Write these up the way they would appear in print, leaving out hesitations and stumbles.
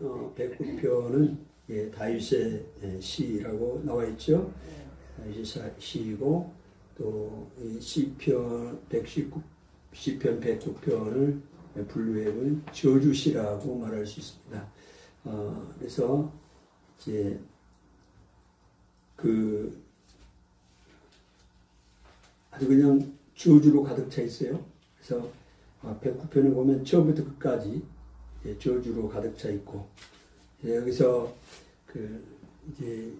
109편은 다윗의 시라고 나와 있죠. 다윗의 시이고 또 시편 109편을 분류해본 저주시라고 말할 수 있습니다. 그래서 이제 아주 그냥 저주로 가득 차 있어요. 그래서 109편을 보면 처음부터 끝까지 저주로 가득 차 있고, 여기서 이제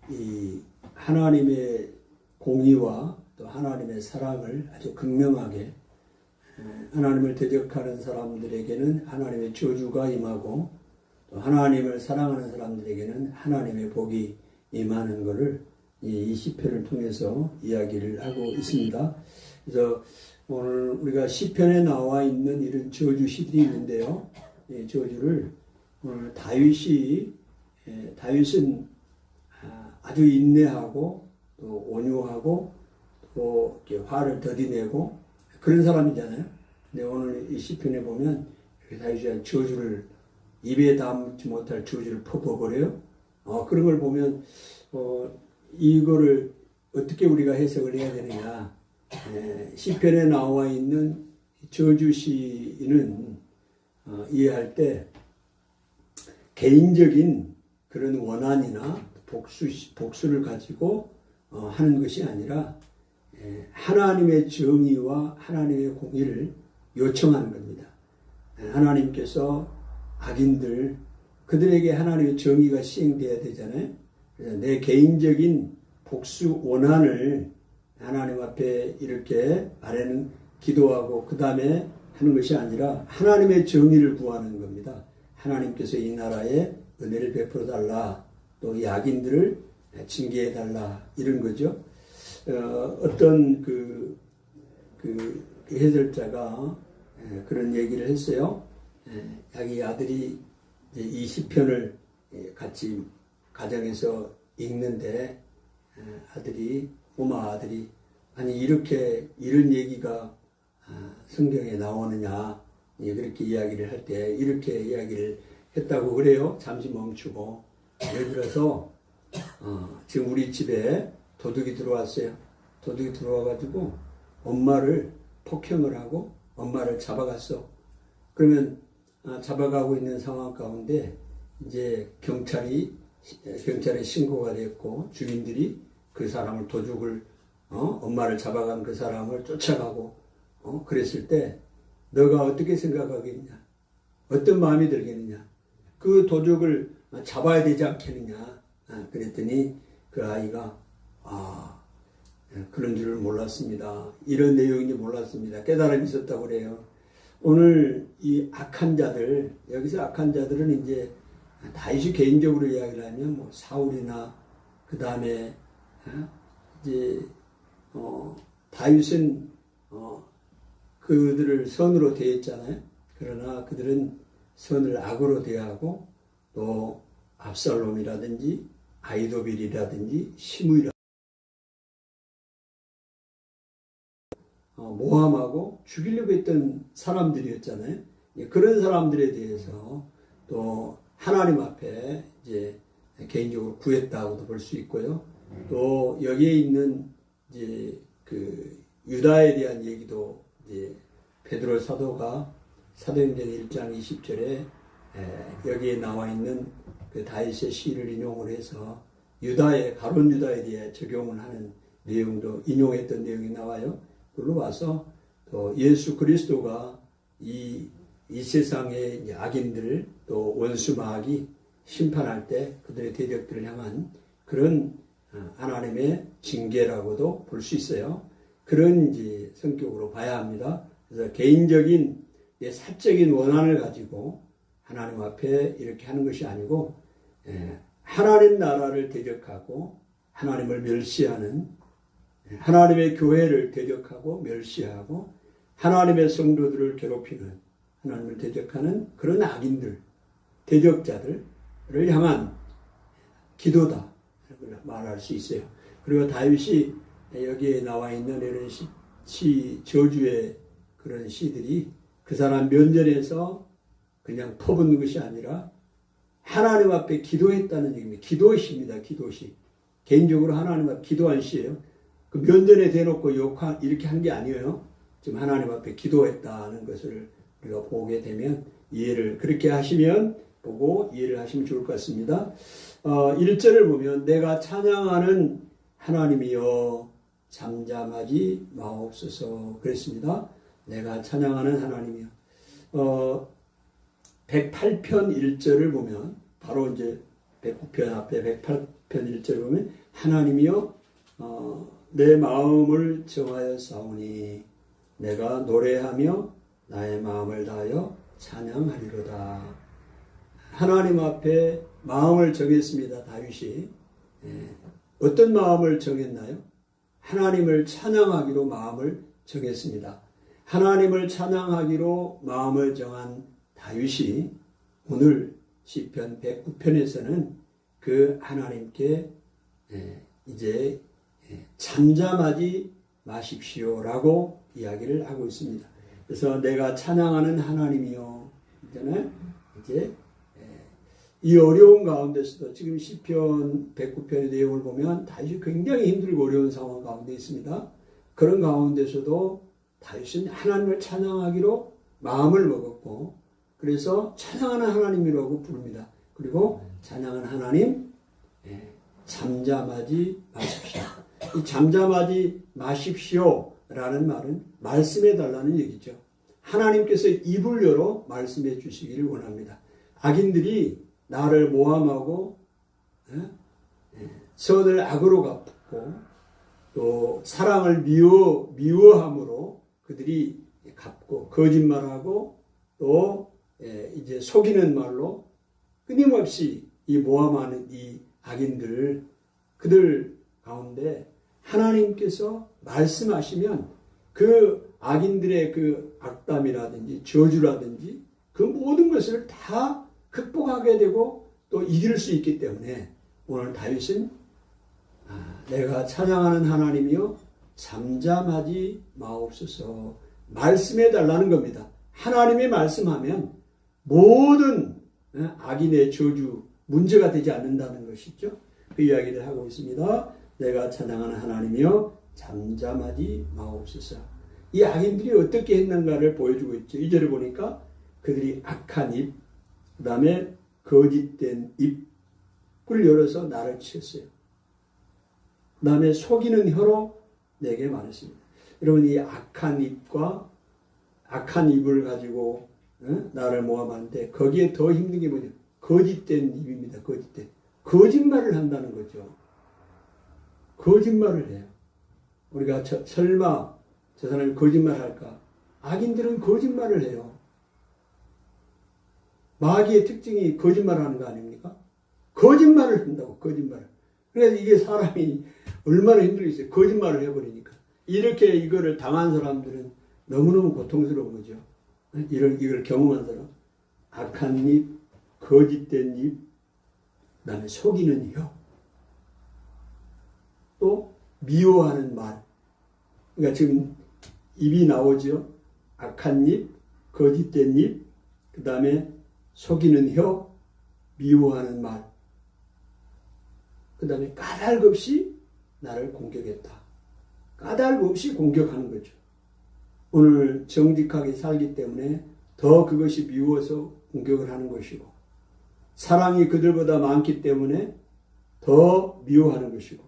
이 하나님의 공의와 또 하나님의 사랑을 아주 극명하게, 하나님을 대적하는 사람들에게는 하나님의 저주가 임하고 또 하나님을 사랑하는 사람들에게는 하나님의 복이 임하는 것을 이 시편을 통해서 이야기를 하고 있습니다. 그래서 오늘 우리가 시편에 나와 있는 이런 저주시들이 있는데요. 이 저주를 오늘 다윗은 아주 인내하고 또 온유하고 또 이렇게 화를 더디내고 그런 사람이잖아요. 근데 오늘 이 시편에 보면 다윗이 저주를 입에 담지 못할 저주를 퍼부어버려요. 그런 걸 보면 이거를 어떻게 우리가 해석을 해야 되느냐. 시편에 나와 있는 저주시는 이해할 때 개인적인 그런 원한이나 복수를 가지고 하는 것이 아니라 하나님의 정의와 하나님의 공의를 요청하는 겁니다. 하나님께서 악인들, 그들에게 하나님의 정의가 시행되어야 되잖아요. 그래서 내 개인적인 복수 원한을 하나님 앞에 이렇게 아래는 기도하고 그 다음에 하는 것이 아니라 하나님의 정의를 구하는 겁니다. 하나님께서 이 나라에 은혜를 베풀어 달라, 또 이 악인들을 징계해 달라, 이런 거죠. 어떤 해설자가 그런 얘기를 했어요. 자기 아들이 이 시편을 같이 가정에서 읽는데 꼬마 아들이 아니 이런 얘기가 성경에 나오느냐, 그렇게 이야기를 할 때 이렇게 이야기를 했다고 그래요. 잠시 멈추고, 예를 들어서 지금 우리 집에 도둑이 들어왔어요. 도둑이 들어와가지고 엄마를 폭행을 하고 엄마를 잡아갔어. 그러면 잡아가고 있는 상황 가운데 이제 경찰에 신고가 됐고 주민들이 그 사람을 도둑을 엄마를 잡아간 그 사람을 쫓아가고 그랬을 때 너가 어떻게 생각하겠냐? 어떤 마음이 들겠느냐? 그 도둑을 잡아야 되지 않겠느냐? 그랬더니 그 아이가 그런 줄을 몰랐습니다. 이런 내용인지 몰랐습니다. 깨달음이 있었다고 그래요. 오늘 이 악한 자들, 여기서 악한 자들은 이제 다윗이 개인적으로 이야기를 하면 뭐 사울이나 그 다음에 이제 다윗은 그들을 선으로 대했잖아요. 그러나 그들은 선을 악으로 대하고 또 압살롬이라든지 아히도빌이라든지 시므이라든지 모함하고 죽이려고 했던 사람들이었잖아요. 그런 사람들에 대해서 또 하나님 앞에 이제 개인적으로 구했다고도 볼 수 있고요. 또 여기에 있는 이제 유다에 대한 얘기도 이제 베드로 사도가 사도행전 1장 20절에 여기에 나와 있는 그 다윗의 시를 인용을 해서 가룟 유다에 대해 적용을 하는 내용도 인용했던 내용이 나와요. 그걸로 와서 또 예수 그리스도가 이 세상의 악인들 또 원수 마귀 심판할 때 그들의 대적들을 향한 그런 하나님의 징계라고도 볼 수 있어요. 그런 이제 성격으로 봐야 합니다. 그래서 개인적인 사적인 원한을 가지고 하나님 앞에 이렇게 하는 것이 아니고 하나님 나라를 대적하고 하나님을 멸시하는, 하나님의 교회를 대적하고 멸시하고 하나님의 성도들을 괴롭히는, 하나님을 대적하는 그런 악인들, 대적자들을 향한 기도다 말할 수 있어요. 그리고 다윗이 여기에 나와 있는 이런 저주의 그런 시들이 그 사람 면전에서 그냥 퍼붓는 것이 아니라 하나님 앞에 기도했다는 얘기입니다. 기도시입니다. 기도시. 개인적으로 하나님 앞에 기도한 시예요. 그 면전에 대놓고 이렇게 한 게 아니에요. 지금 하나님 앞에 기도했다는 것을 우리가 보게 되면 그렇게 하시면 보고 이해를 하시면 좋을 것 같습니다. 1절을 보면 내가 찬양하는 하나님이여 잠잠하지 마옵소서 그랬습니다. 내가 찬양하는 하나님이여. 108편 1절을 보면 바로 이제 109편 앞에 108편 1절을 보면 하나님이여 내 마음을 정하여 싸우니 내가 노래하며 나의 마음을 다하여 찬양하리로다. 하나님 앞에 마음을 정했습니다. 다윗이. 어떤 마음을 정했나요? 하나님을 찬양하기로 마음을 정했습니다. 하나님을 찬양하기로 마음을 정한 다윗이 오늘 시편 109편에서는 그 하나님께 이제 잠잠하지 마십시오라고 이야기를 하고 있습니다. 그래서 내가 찬양하는 하나님이요. 이제 이 어려운 가운데서도 지금 시편 109편의 내용을 보면 다윗이 굉장히 힘들고 어려운 상황 가운데 있습니다. 그런 가운데서도 다윗은 하나님을 찬양하기로 마음을 먹었고 그래서 찬양하는 하나님이라고 부릅니다. 그리고 찬양하는 하나님 잠잠하지 마십시오. 이 잠잠하지 마십시오라는 말은 말씀해 달라는 얘기죠. 하나님께서 입을 열어 말씀해 주시기를 원합니다. 악인들이 나를 모함하고 선을 악으로 갚고 또 사랑을 미워함으로 그들이 갚고 거짓말하고 또 이제 속이는 말로 끊임없이 이 모함하는 이 악인들 그들 가운데 하나님께서 말씀하시면 그 악인들의 그 악담이라든지 저주라든지 그 모든 것을 다 극복하게 되고 또 이길 수 있기 때문에 오늘 다윗은 내가 찬양하는 하나님이여 잠잠하지 마옵소서 말씀해 달라는 겁니다. 하나님이 말씀하면 모든 악인의 저주 문제가 되지 않는다는 것이죠. 그 이야기를 하고 있습니다. 내가 찬양하는 하나님이여 잠잠하지 마옵소서. 이 악인들이 어떻게 했는가를 보여주고 있죠. 2절을 보니까 그들이 악한 입, 그 다음에 거짓된 입을 열어서 나를 치었어요. 그 다음에 속이는 혀로 내게 말했습니다. 여러분 이 악한 입과 악한 입을 가지고 나를 모함하는데 거기에 더 힘든 게 뭐냐? 거짓된 입입니다. 거짓말을 한다는 거죠. 거짓말을 해요. 우리가 설마 저 사람이 거짓말할까? 악인들은 거짓말을 해요. 마귀의 특징이 거짓말하는 거 아닙니까? 거짓말을 한다고 거짓말을. 그래서 이게 사람이 얼마나 힘들겠어요. 거짓말을 해버리니까. 이렇게 이거를 당한 사람들은 너무너무 고통스러운 거죠. 이걸 경험한 사람. 악한 입, 거짓된 입, 그 다음에 속이는 혀, 또 미워하는 말. 그러니까 지금 입이 나오죠. 악한 입, 거짓된 입, 그 다음에 속이는 혀, 미워하는 말. 그 다음에 까닭 없이 나를 공격했다. 까닭 없이 공격하는 거죠. 오늘 정직하게 살기 때문에 더 그것이 미워서 공격을 하는 것이고 사랑이 그들보다 많기 때문에 더 미워하는 것이고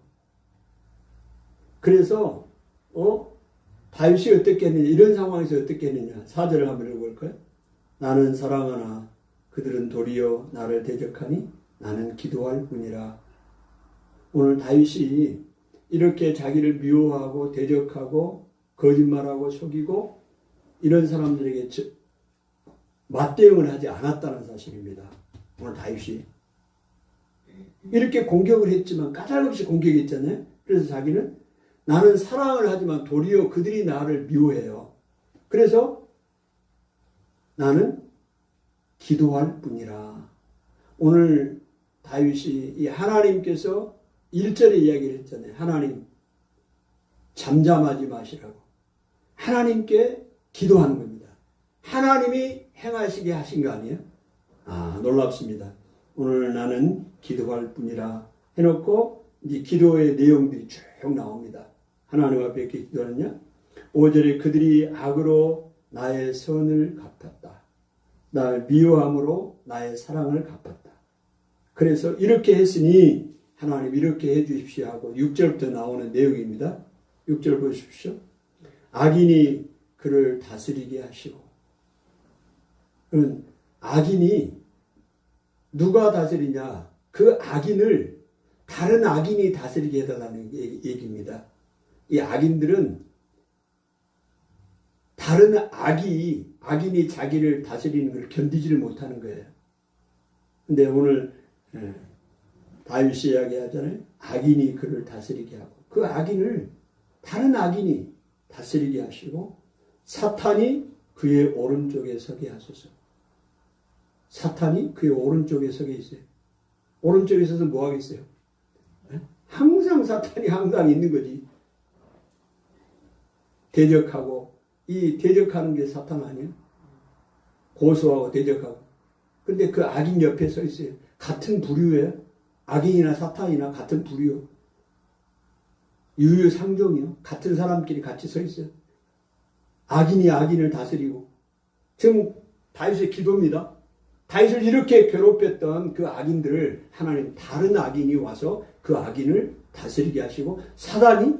그래서 다윗이 어떻게 했느냐 이런 상황에서 어떻게 했느냐 4절을 한번 읽어볼까요? 나는 사랑하나 그들은 도리어 나를 대적하니 나는 기도할 뿐이라. 오늘 다윗이 이렇게 자기를 미워하고 대적하고 거짓말하고 속이고 이런 사람들에게 맞대응을 하지 않았다는 사실입니다. 오늘 다윗이 이렇게 공격을 했지만 까닭없이 공격했잖아요. 그래서 자기는 나는 사랑을 하지만 도리어 그들이 나를 미워해요. 그래서 나는 기도할 뿐이라. 오늘 다윗이 이 하나님께서 1절에 이야기를 했잖아요. 하나님 잠잠하지 마시라고. 하나님께 기도하는 겁니다. 하나님이 행하시게 하신 거 아니에요? 놀랍습니다. 오늘 나는 기도할 뿐이라 해놓고 이제 기도의 내용들이 쭉 나옵니다. 하나님 앞에 이렇게 기도하느냐? 5절에 그들이 악으로 나의 선을 갚았다. 나의 미워함으로 나의 사랑을 갚았다. 그래서 이렇게 했으니 하나님 이렇게 해 주십시오 하고 6절부터 나오는 내용입니다. 6절 보십시오. 악인이 그를 다스리게 하시고. 그러면 악인이 누가 다스리냐? 그 악인을 다른 악인이 다스리게 해달라는 얘기입니다. 이 악인들은 다른 악인이 자기를 다스리는 걸 견디지를 못하는 거예요. 근데 오늘 다윗이 이야기하잖아요. 악인이 그를 다스리게 하고 그 악인을 다른 악인이 다스리게 하시고 사탄이 그의 오른쪽에 서게 하소서. 사탄이 그의 오른쪽에 서게 있어요. 오른쪽에 서서 뭐 하겠어요? 항상 사탄이 항상 있는 거지. 대적하고 이 대적하는 게 사탄 아니에요? 고소하고 대적하고. 근데 그 악인 옆에 서 있어요. 같은 부류예요. 악인이나 사탄이나 같은 부류. 유유상종이요. 같은 사람끼리 같이 서 있어요. 악인이 악인을 다스리고. 지금 다윗의 기도입니다. 다윗을 이렇게 괴롭혔던 그 악인들을 하나님 다른 악인이 와서 그 악인을 다스리게 하시고 사단이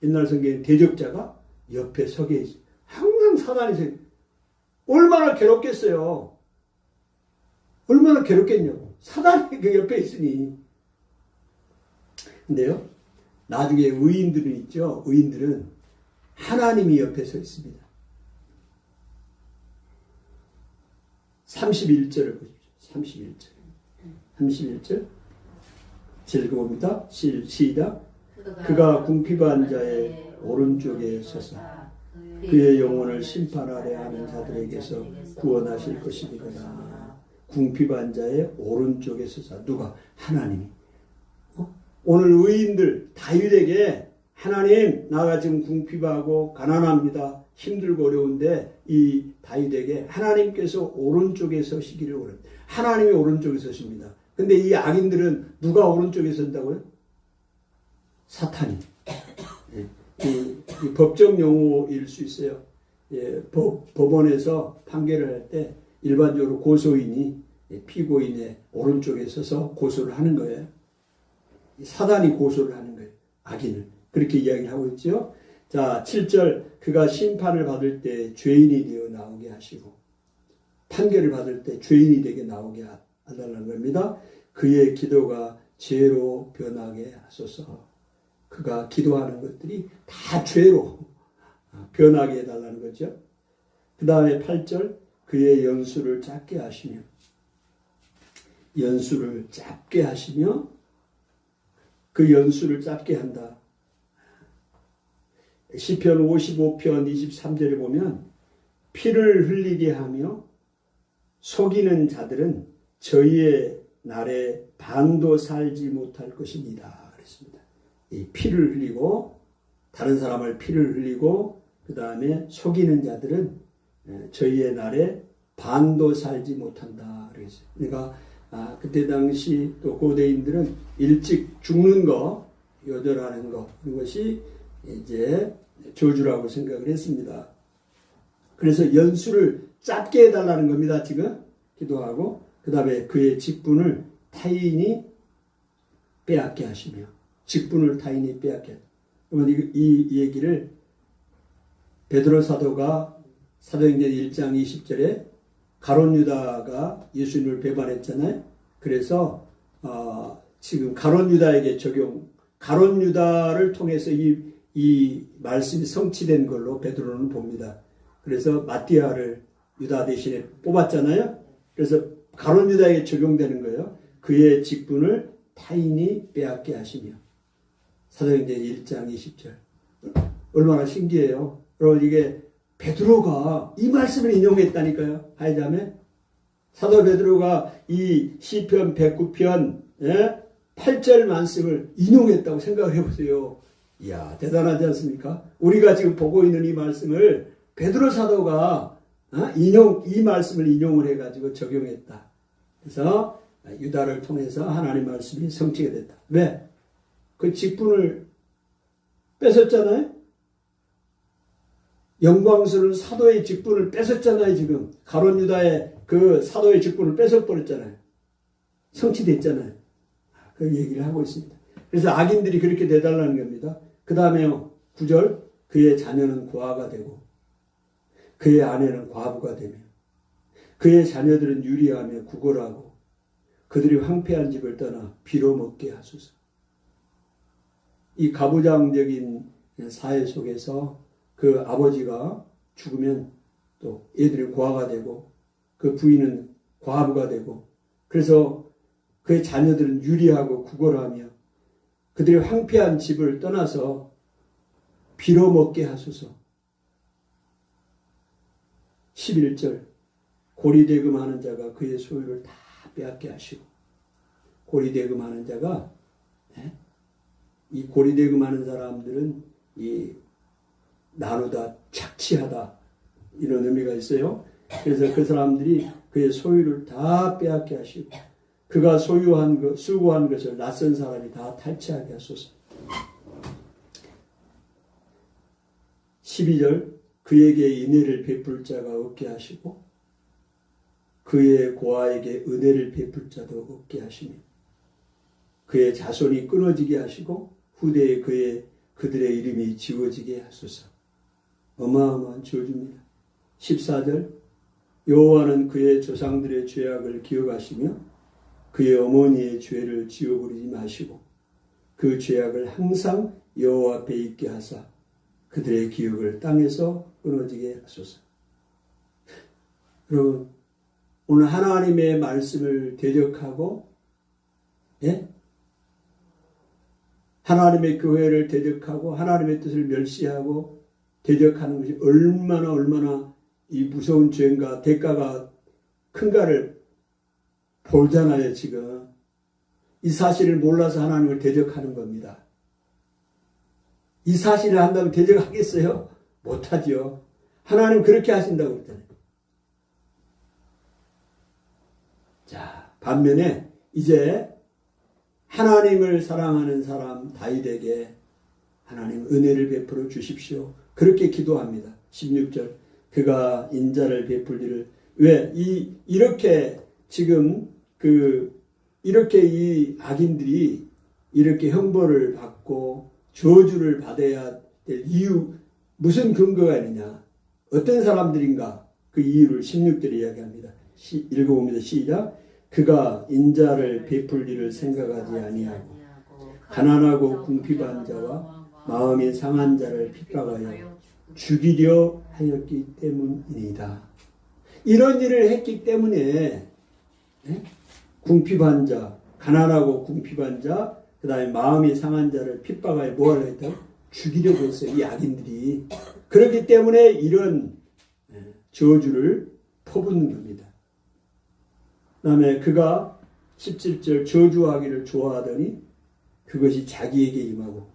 옛날 성경에 대적자가 옆에 서게 있어요. 항상 사단이 서 있어요. 얼마나 괴롭겠어요. 얼마나 괴롭겠냐고. 사단이 그 옆에 있으니. 근데요, 나중에 의인들은 있죠. 의인들은 하나님이 옆에 서 있습니다. 31절을 보십시오. 31절. 읽어봅니다. 시작. 그가 궁핍한 자의 오른쪽에 서서 그의 영혼을 심판 아래 하는 자들에게서 구원하실 것이니라. 궁핍한 자의 오른쪽에 서서. 누가? 하나님이. 오늘 의인들 다윗에게 하나님 나가 지금 궁핍하고 가난합니다. 힘들고 어려운데 이 다윗에게 하나님께서 오른쪽에 서시기를 원합니다. 하나님이 오른쪽에 서십니다. 근데 이 악인들은 누가 오른쪽에 선다고요? 사탄이. 이 법적 용어일 수 있어요. 법원에서 판결을 할 때 일반적으로 고소인이 피고인의 오른쪽에 서서 고소를 하는 거예요. 사단이 고소를 하는 거예요. 악인을. 그렇게 이야기를 하고 있죠. 자, 7절. 그가 심판을 받을 때 죄인이 되어 나오게 하시고 판결을 받을 때 죄인이 되게 나오게 하달라는 겁니다. 그의 기도가 죄로 변하게 하소서. 그가 기도하는 것들이 다 죄로 변하게 해달라는 거죠. 그 다음에 8절. 그의 연수를 짧게 하시며 연수를 짧게 하시며 그 연수를 짧게 한다. 시편 55편 23절에 보면 피를 흘리게 하며 속이는 자들은 저희의 날에 반도 살지 못할 것입니다. 그랬습니다. 이 피를 흘리고 다른 사람을 피를 흘리고 그 다음에 속이는 자들은 저희의 날에 반도 살지 못한다. 그랬어요. 그러니까 그때 당시 또 고대인들은 일찍 죽는 거, 요절하는 거, 이것이 이제 저주라고 생각을 했습니다. 그래서 연수를 짧게 해달라는 겁니다. 지금 기도하고 그 다음에 그의 직분을 타인이 빼앗게 하시며 직분을 타인이 빼앗게. 그러면 이 얘기를 베드로 사도가 사도행전 1장 20절에 가룟 유다가 예수님을 배반했잖아요. 그래서 지금 가룟 유다에게 가룟 유다를 통해서 이 말씀이 성취된 걸로 베드로는 봅니다. 그래서 마띠아를 유다 대신에 뽑았잖아요. 그래서 가룟 유다에게 적용되는 거예요. 그의 직분을 타인이 빼앗게 하시며. 사도행전 1장 20절. 얼마나 신기해요. 그리고 이게 베드로가 이 말씀을 인용했다니까요. 하이자매 사도 베드로가 이 시편 109편 8절 말씀을 인용했다고 생각을 해보세요. 이야, 대단하지 않습니까? 우리가 지금 보고 있는 이 말씀을 베드로 사도가 이 말씀을 인용을 해가지고 적용했다. 그래서 유다를 통해서 하나님 말씀이 성취가 됐다. 왜? 그 직분을 뺏었잖아요. 영광스러운 사도의 직분을 뺏었잖아요. 지금 가룟 유다의 그 사도의 직분을 뺏어버렸잖아요. 성취됐잖아요. 그 얘기를 하고 있습니다. 그래서 악인들이 그렇게 돼달라는 겁니다. 그 다음에요. 9절 그의 자녀는 고아가 되고 그의 아내는 과부가 되며 그의 자녀들은 유리하며 구걸하고 그들이 황폐한 집을 떠나 빌어먹게 하소서. 이 가부장적인 사회 속에서 그 아버지가 죽으면 또 애들이 고아가 되고 그 부인은 과부가 되고 그래서 그의 자녀들은 유리하고 구걸하며 그들이 황폐한 집을 떠나서 빌어먹게 하소서. 11절 고리대금하는 자가 그의 소유를 다 빼앗게 하시고 고리대금하는 자가 이 고리대금하는 사람들은 이 나누다 착취하다 이런 의미가 있어요. 그래서 그 사람들이 그의 소유를 다 빼앗게 하시고 그가 수고한 것을 낯선 사람이 다 탈취하게 하소서. 12절 그에게 인애를 베풀 자가 없게 하시고 그의 고아에게 은혜를 베풀 자도 없게 하시며 그의 자손이 끊어지게 하시고 후대에 그들의 이름이 지워지게 하소서. 어마어마한 저주입니다. 14절 여호와는 그의 조상들의 죄악을 기억하시며 그의 어머니의 죄를 지워버리지 마시고 그 죄악을 항상 여호와 앞에 있게 하사 그들의 기억을 땅에서 끊어지게 하소서. 여러분 오늘 하나님의 말씀을 대적하고 하나님의 교회를 대적하고 하나님의 뜻을 멸시하고 대적하는 것이 얼마나 이 무서운 죄인가 대가가 큰가를 보잖아요. 지금 이 사실을 몰라서 하나님을 대적하는 겁니다. 이 사실을 한다면 대적하겠어요? 못하죠. 하나님 그렇게 하신다고 그랬잖아요. 자, 반면에 이제 하나님을 사랑하는 사람 다윗에게 하나님 은혜를 베풀어 주십시오. 그렇게 기도합니다. 16절 그가 인자를 베풀기를 왜 이렇게 지금 이렇게 이 악인들이 이렇게 형벌을 받고 저주를 받아야 될 이유 무슨 근거가 있느냐 어떤 사람들인가 그 이유를 16절에 이야기합니다. 읽어봅니다. 시작 그가 인자를 베풀기를 생각하지 아니하고 가난하고 궁핍한 자와 마음이 상한 자를 핍박하여 죽이려 하였기 때문이다. 이런 일을 했기 때문에 궁핍한 자, 가난하고 궁핍한 자, 그 다음에 마음이 상한 자를 핍박하여 뭐하려 했다고? 죽이려고 했어요. 이 악인들이. 그렇기 때문에 이런 저주를 퍼붓는 겁니다. 그 다음에 그가 17절 저주하기를 좋아하더니 그것이 자기에게 임하고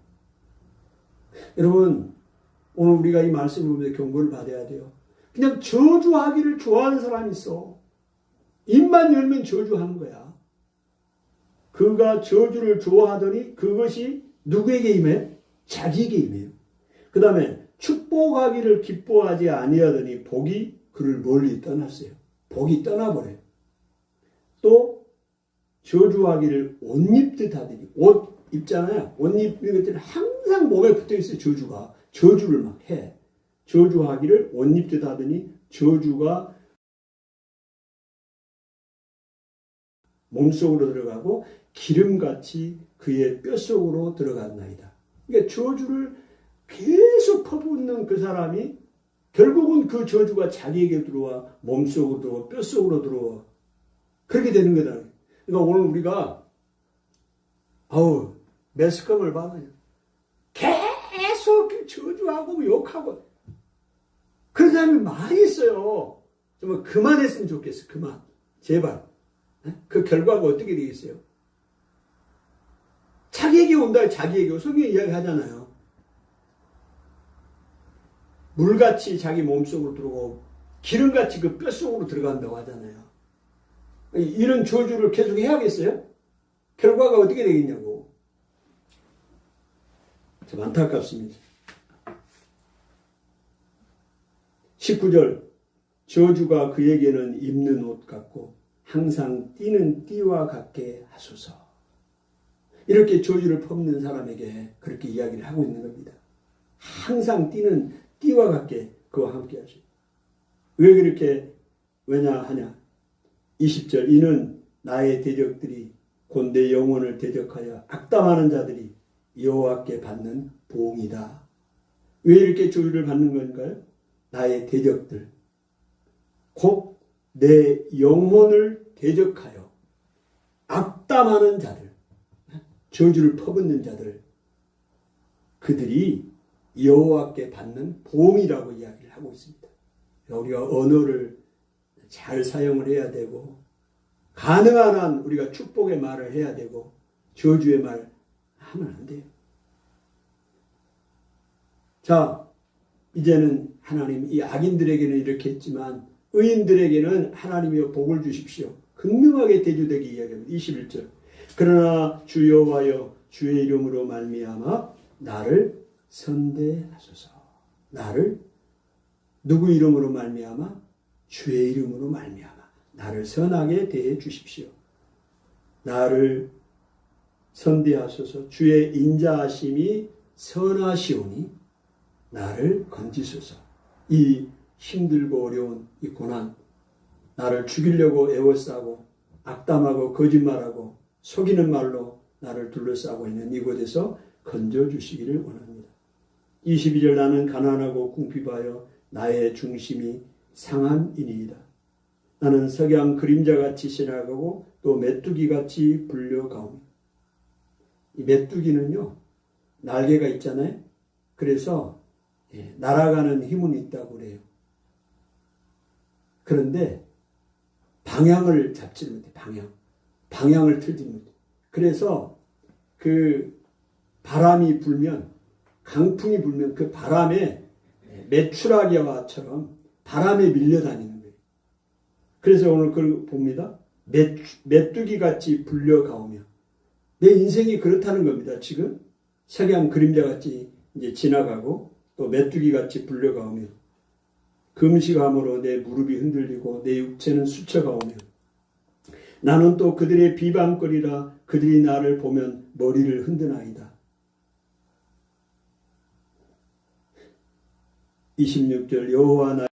여러분 오늘 우리가 이 말씀을 보면서 경고를 받아야 돼요. 그냥 저주하기를 좋아하는 사람이 있어. 입만 열면 저주하는 거야. 그가 저주를 좋아하더니 그것이 누구에게 임해? 자기에게 임해요. 그 다음에 축복하기를 기뻐하지 아니하더니 복이 그를 멀리 떠났어요. 복이 떠나버려요. 또 저주하기를 옷 입듯 하더니 옷 입잖아요. 옷 입는 것들은 항상 몸에 붙어있어요. 저주를 막 해. 저주하기를 옷 입듯 하더니 저주가 몸속으로 들어가고 기름같이 그의 뼛속으로 들어갔나이다. 그러니까 저주를 계속 퍼붓는 그 사람이 결국은 그 저주가 자기에게 들어와 몸속으로 들어와 뼛속으로 들어와 그렇게 되는 거다. 그러니까 오늘 우리가 매스컴을 받아요. 계속 저주하고 욕하고 그런 사람이 많이 있어요. 정말 그만했으면 좋겠어. 그만. 제발. 그 결과가 어떻게 되겠어요? 자기에게 온다. 자기에게. 성경에 이야기하잖아요. 물같이 자기 몸속으로 들어오고 기름같이 그 뼛속으로 들어간다고 하잖아요. 이런 저주를 계속 해야겠어요? 결과가 어떻게 되겠냐고. 참 안타깝습니다. 19절 저주가 그에게는 입는 옷 같고 항상 띠는 띠와 같게 하소서. 이렇게 저주를 퍼붓는 사람에게 그렇게 이야기를 하고 있는 겁니다. 항상 띠는 띠와 같게 그와 함께 하시오. 왜 그렇게 왜냐하냐. 20절 이는 나의 대적들이 곧 내 영혼을 대적하여 악담하는 자들이 여호와께 받는 보응이다. 왜 이렇게 저주를 받는 건가요? 나의 대적들 곧 내 영혼을 대적하여 악담하는 자들, 저주를 퍼붓는 자들, 그들이 여호와께 받는 보응이라고 이야기를 하고 있습니다. 우리가 언어를 잘 사용을 해야 되고 가능한 한 우리가 축복의 말을 해야 되고 저주의 말 하면 안 돼요. 자, 이제는 하나님 이 악인들에게는 이렇게 했지만 의인들에게는 하나님이여 복을 주십시오. 극명하게 대조되게 이야기합니다. 21절 그러나 주 여호와여 주의 이름으로 말미암아 나를 선대하소서. 나를 누구 이름으로 말미암아? 주의 이름으로 말미암아 나를 선하게 대해 주십시오. 나를 선대하소서. 주의 인자하심이 선하시오니 나를 건지소서. 이 힘들고 어려운 이 고난, 나를 죽이려고 애워싸고 악담하고 거짓말하고 속이는 말로 나를 둘러싸고 있는 이곳에서 건져주시기를 원합니다. 22절 나는 가난하고 궁핍하여 나의 중심이 상한이니이다. 나는 석양 그림자같이 지나가고 또 메뚜기같이 불려가오며. 이 메뚜기는요 날개가 있잖아요. 그래서 날아가는 힘은 있다고 그래요. 그런데 방향을 잡지 못해. 방향을 틀지 못해. 그래서 그 바람이 불면 강풍이 불면 그 바람에 메추라기와처럼 바람에 밀려다니는 거예요. 그래서 오늘 그걸 봅니다. 메뚜기같이 불려가오며. 내 인생이 그렇다는 겁니다. 지금 석양 그림자같이 이제 지나가고 또 메뚜기같이 불려가오며 금식함으로 내 무릎이 흔들리고 내 육체는 수쳐가오며 나는 또 그들의 비방거리라 그들이 나를 보면 머리를 흔드나이다. 26절 여호와 나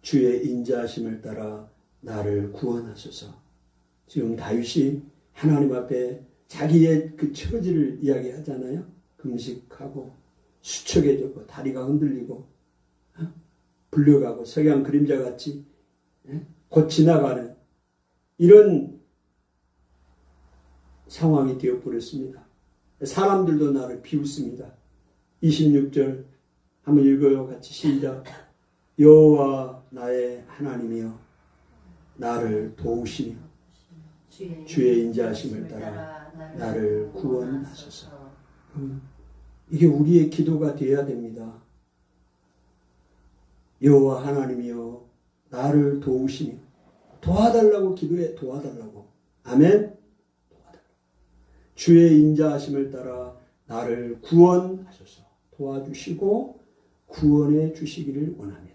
주의 인자하심을 따라 나를 구원하소서. 지금 다윗이 하나님 앞에 자기의 그 처지를 이야기하잖아요. 금식하고 수척해졌고 다리가 흔들리고 불려가고 석양 그림자같이 곧 지나가는 이런 상황이 되어버렸습니다. 사람들도 나를 비웃습니다. 26절 한번 읽어요. 같이 시작. 여호와 나의 하나님이여 나를 도우시며 주의 인자하심을 따라 나를 구원하소서. 이게 우리의 기도가 되어야 됩니다. 여호와 하나님이여 나를 도우시며 도와달라고 기도해. 도와달라고. 아멘. 도와달라고. 주의 인자하심을 따라 나를 구원하소서. 도와주시고 구원해 주시기를 원합니다.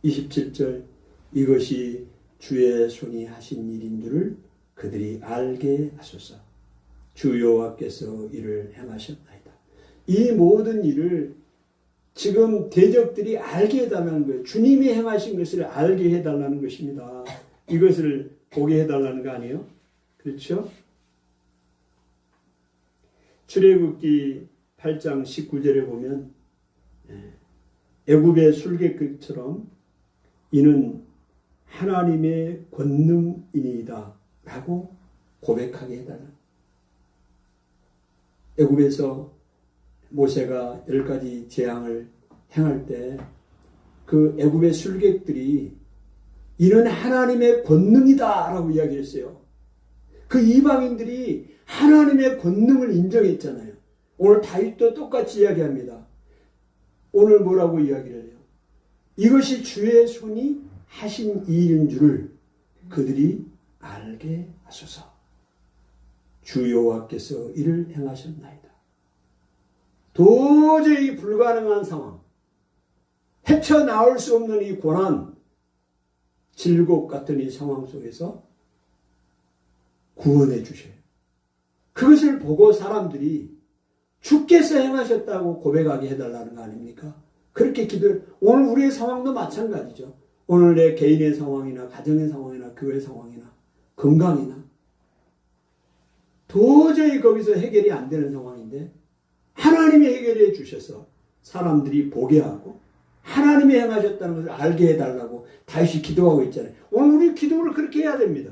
27절 이것이 주의 손이 하신 일인 줄을 그들이 알게 하소서. 주 여호와께서 이를 행하셨나이다. 이 모든 일을 지금 대적들이 알게 해달라는 거예요. 주님이 행하신 것을 알게 해달라는 것입니다. 이것을 보게 해달라는 거 아니에요? 그렇죠? 출애굽기 8장 19절에 보면 애굽의 술객들처럼 이는 하나님의 권능이니이다 라고 고백하게 해달라는. 애굽에서 모세가 10가지 재앙을 행할 때 그 애굽의 술객들이 이는 하나님의 권능이다 라고 이야기했어요. 그 이방인들이 하나님의 권능을 인정했잖아요. 오늘 다윗도 똑같이 이야기합니다. 오늘 뭐라고 이야기를 해요? 이것이 주의 손이 하신 일인 줄을 그들이 알게 하소서. 주 여호와께서 이를 행하셨나이다. 도저히 불가능한 상황, 헤쳐나올 수 없는 이 고난, 질곡 같은 이 상황 속에서 구원해 주셔요. 그것을 보고 사람들이 주께서 행하셨다고 고백하게 해달라는 거 아닙니까? 그렇게 오늘 우리의 상황도 마찬가지죠. 오늘 내 개인의 상황이나 가정의 상황이나 교회 상황이나 건강이나 도저히 거기서 해결이 안 되는 상황인데 하나님이 해결해 주셔서 사람들이 보게 하고 하나님이 행하셨다는 것을 알게 해달라고 다시 기도하고 있잖아요. 오늘 우리 기도를 그렇게 해야 됩니다.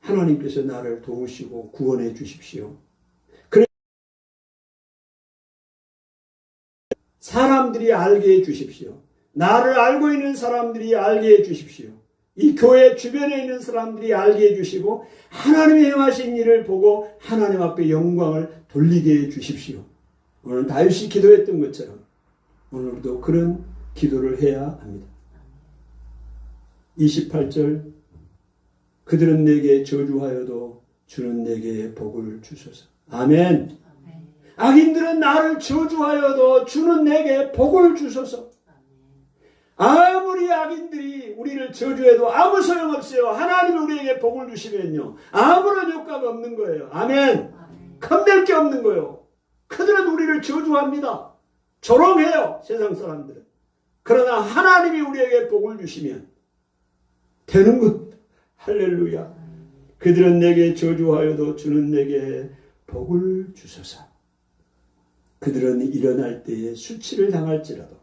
하나님께서 나를 도우시고 구원해 주십시오. 사람들이 알게 해 주십시오. 나를 알고 있는 사람들이 알게 해 주십시오. 이 교회 주변에 있는 사람들이 알게 해 주시고 하나님이 행하신 일을 보고 하나님 앞에 영광을 돌리게 해 주십시오. 오늘 다윗이 기도했던 것처럼 오늘도 그런 기도를 해야 합니다. 28절 그들은 내게 저주하여도 주는 내게 복을 주소서. 아멘. 악인들은 나를 저주하여도 주는 내게 복을 주소서. 아무리 악인들이 우리를 저주해도 아무 소용없어요. 하나님이 우리에게 복을 주시면요 아무런 효과가 없는 거예요. 아멘. 겁낼 게 없는 거예요. 그들은 우리를 저주합니다. 조롱해요. 세상 사람들은. 그러나 하나님이 우리에게 복을 주시면 되는 것. 할렐루야. 그들은 내게 저주하여도 주는 내게 복을 주소서. 그들은 일어날 때에 수치를 당할지라도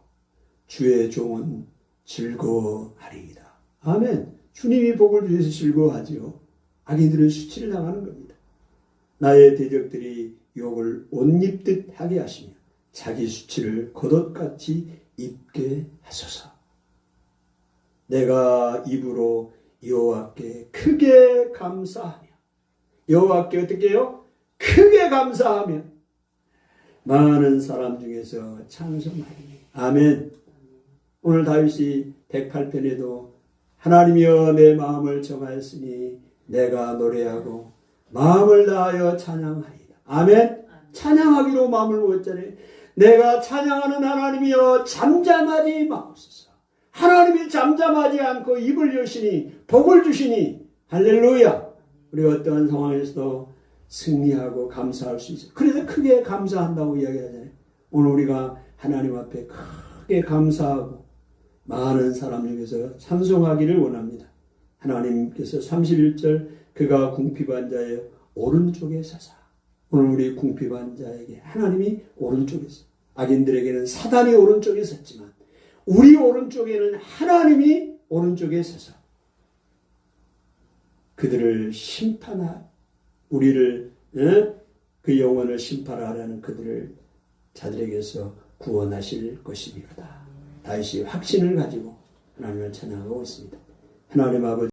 주의 종은 즐거워하리이다. 아멘. 주님이 복을 주셔서 즐거워하지요. 악인들은 수치를 당하는 겁니다. 나의 대적들이 욕을 옷 입듯 하게 하시며 자기 수치를 겉옷같이 입게 하소서. 내가 입으로 여호와께 크게 감사하며 여호와께 어떻게 해요? 크게 감사하며 많은 사람 중에서 찬송하리니. 아멘. 오늘 다윗이 108편에도 하나님이여 내 마음을 정하였으니 내가 노래하고 마음을 다하여 찬양하리이다. 아멘. 찬양하기로 마음을 먹었잖아요. 내가 찬양하는 하나님이여 잠잠하지 마옵소서. 하나님이 잠잠하지 않고 입을 여시니 복을 주시니 할렐루야. 우리가 어떠한 상황에서도 승리하고 감사할 수 있어요. 그래서 크게 감사한다고 이야기하잖아요. 오늘 우리가 하나님 앞에 크게 감사하고 많은 사람 중에서 찬송하기를 원합니다. 하나님께서 31절 그가 궁핍한 자의 오른쪽에 서사. 오늘 우리 궁핍한 자에게 하나님이 오른쪽에 서 악인들에게는 사단이 오른쪽에 섰지만 우리 오른쪽에는 하나님이 오른쪽에 서서 그들을 우리를 그 영혼을 심판하라는 그들을 자들에게서 구원하실 것입니다. 다윗이 확신을 가지고 하나님을 찬양하고 있습니다. 하나님 아버지